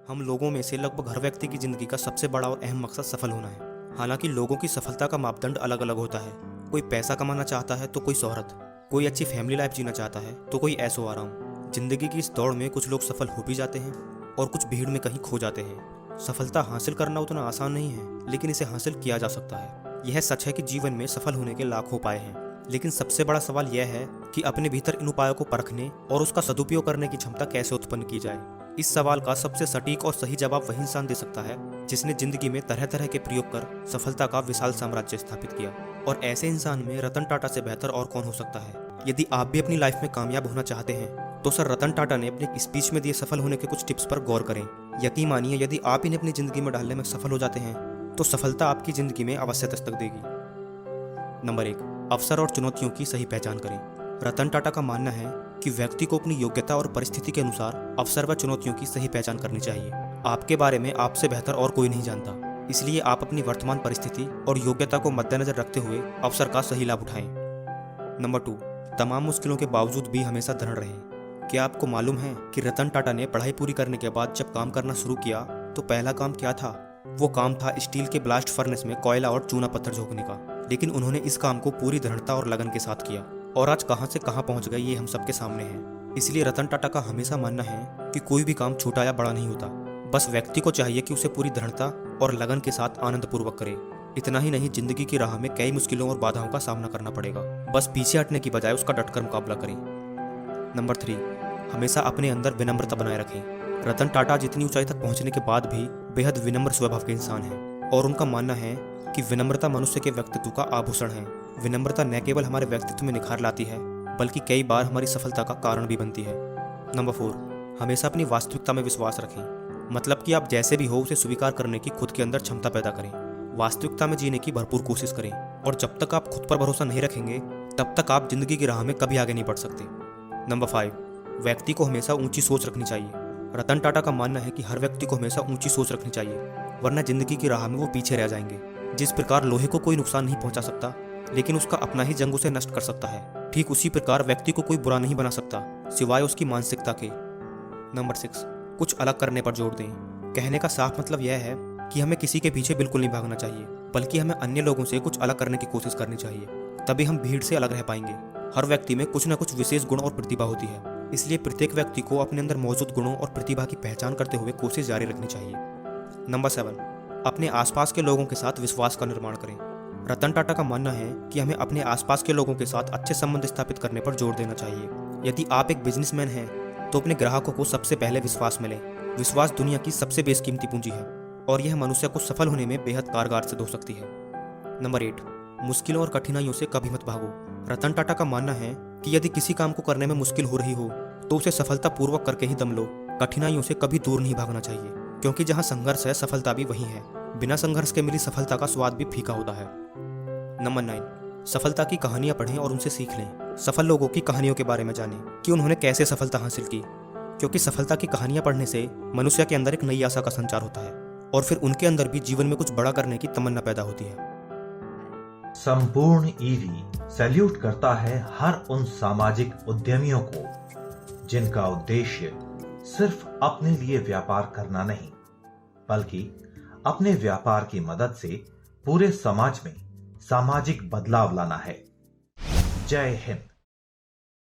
हम लोगों में से लगभग हर व्यक्ति की जिंदगी का सबसे बड़ा और अहम मकसद सफल होना है। हालांकि लोगों की सफलता का मापदंड अलग अलग होता है। कोई पैसा कमाना चाहता है तो कोई शोहरत, कोई अच्छी फैमिली लाइफ जीना चाहता है तो कोई ऐशो आराम। जिंदगी की इस दौड़ में कुछ लोग सफल हो भी जाते हैं और कुछ भीड़ में कहीं खो जाते हैं। सफलता हासिल करना उतना आसान नहीं है, लेकिन इसे हासिल किया जा सकता है। यह सच है कि जीवन में सफल होने के लाखों उपाय हैं, लेकिन सबसे बड़ा सवाल यह है कि अपने भीतर इन उपायों को परखने और उसका सदुपयोग करने की क्षमता कैसे उत्पन्न की जाए। इस सवाल का सबसे सटीक और सही जवाब वही इंसान दे सकता है जिसने जिंदगी में तरह तरह के प्रयोग कर सफलता का विशाल साम्राज्य स्थापित किया। और ऐसे इंसान में रतन टाटा से बेहतर और कौन हो सकता है। यदि आप भी अपनी लाइफ में कामयाब होना चाहते हैं तो सर रतन टाटा ने अपनी स्पीच में दिए सफल होने के कुछ टिप्स पर गौर करें। यकीन मानिए, यदि आप इन्हें अपनी जिंदगी में डालने में सफल हो जाते हैं तो सफलता आपकी जिंदगी में अवश्य दस्तक देगी। नंबर 1, अवसर और चुनौतियों की सही पहचान करें। रतन टाटा का मानना है कि व्यक्ति को अपनी योग्यता और परिस्थिति के अनुसार अवसर व चुनौतियों की सही पहचान करनी चाहिए। आपके बारे में आपसे बेहतर और कोई नहीं जानता, इसलिए आप अपनी वर्तमान परिस्थिति और योग्यता को मद्देनजर रखते हुए अवसर का सही लाभ उठाएं। नंबर 2, तमाम मुश्किलों के बावजूद भी हमेशा दृढ़ रहें। क्या आपको मालूम है कि रतन टाटा ने पढ़ाई पूरी करने के बाद जब काम करना शुरू किया तो पहला काम क्या था? वो काम था स्टील के ब्लास्ट फर्नेस में कोयला और चूना पत्थर झोंकने का। लेकिन उन्होंने इस काम को पूरी दृढ़ता और लगन के साथ किया और आज कहां से कहां पहुंच गए ये हम सबके सामने है। इसलिए रतन टाटा का हमेशा मानना है कि कोई भी काम छोटा या बड़ा नहीं होता, बस व्यक्ति को चाहिए कि उसे पूरी दृढ़ता और लगन के साथ आनंद पूर्वक करे। इतना ही नहीं, जिंदगी की राह में कई मुश्किलों और बाधाओं का सामना करना पड़ेगा, बस पीछे हटने की बजाय उसका डटकर मुकाबला करें। नंबर 3, हमेशा अपने अंदर विनम्रता बनाए रखें। रतन टाटा जितनी ऊंचाई तक पहुंचने के बाद भी बेहद विनम्र स्वभाव के इंसान हैं और उनका मानना है कि विनम्रता मनुष्य के व्यक्तित्व का आभूषण है। विनम्रता न केवल हमारे व्यक्तित्व में निखार लाती है बल्कि कई बार हमारी सफलता का कारण भी बनती है। नंबर 4, हमेशा अपनी वास्तविकता में विश्वास रखें। मतलब कि आप जैसे भी हो उसे स्वीकार करने की खुद के अंदर क्षमता पैदा करें। वास्तविकता में जीने की भरपूर कोशिश करें और जब तक आप खुद पर भरोसा नहीं रखेंगे तब तक आप जिंदगी की राह में कभी आगे नहीं बढ़ सकते। नंबर 5, व्यक्ति को हमेशा ऊंची सोच रखनी चाहिए। रतन टाटा का मानना है कि हर व्यक्ति को हमेशा ऊंची सोच रखनी चाहिए, वरना जिंदगी की राह में वो पीछे रह जाएंगे। जिस प्रकार लोहे को कोई नुकसान नहीं पहुंचा सकता लेकिन उसका अपना ही जंग उसे नष्ट कर सकता है, ठीक उसी प्रकार व्यक्ति को कोई बुरा नहीं बना सकता सिवाय उसकी मानसिकता के। नंबर 6, कुछ अलग करने पर जोर दें। कहने का साफ मतलब यह है कि हमें किसी के पीछे बिल्कुल नहीं भागना चाहिए, बल्कि हमें अन्य लोगों से कुछ अलग करने की कोशिश करनी चाहिए, तभी हम भीड़ से अलग रह पाएंगे। हर व्यक्ति में कुछ न कुछ विशेष गुण और प्रतिभा होती है, इसलिए प्रत्येक व्यक्ति को अपने अंदर मौजूद गुणों और प्रतिभा की पहचान करते हुए कोशिश जारी रखनी चाहिए। नंबर 7, अपने आसपास के लोगों के साथ विश्वास का निर्माण करें। रतन टाटा का मानना है कि हमें अपने आसपास के लोगों के साथ अच्छे संबंध स्थापित करने पर जोर देना चाहिए। यदि आप एक बिजनेसमैन हैं तो अपने ग्राहकों को सबसे पहले विश्वास मिले। विश्वास दुनिया की सबसे बेशकीमती पूंजी है और यह मनुष्य को सफल होने में बेहद कारगर सिद्ध हो सकती है। नंबर 8, मुश्किलों और कठिनाइयों से कभी मत भागो। रतन टाटा का मानना है कि यदि किसी काम को करने में मुश्किल हो रही हो तो उसे सफलतापूर्वक करके ही दम लो। कठिनाइयों से कभी दूर नहीं भागना चाहिए, क्योंकि जहां संघर्ष है सफलता भी वहीं है। बिना संघर्ष के मिली सफलता का स्वाद भी फीका होता है। नंबर 9, सफलता की कहानियां पढ़ें और उनसे सीख लें। सफल लोगों की कहानियों के बारे में जानें कि उन्होंने कैसे सफलता हासिल की, क्योंकि सफलता की कहानियां पढ़ने से मनुष्य के अंदर एक नई आशा का संचार होता है और फिर उनके अंदर भी जीवन में कुछ बड़ा करने की तमन्ना पैदा होती है। संपूर्ण ईवी सैल्यूट करता है हर उन सामाजिक उद्यमियों को जिनका उद्देश्य सिर्फ अपने लिए व्यापार करना नहीं, बल्कि अपने व्यापार की मदद से पूरे समाज में सामाजिक बदलाव लाना है। जय हिंद।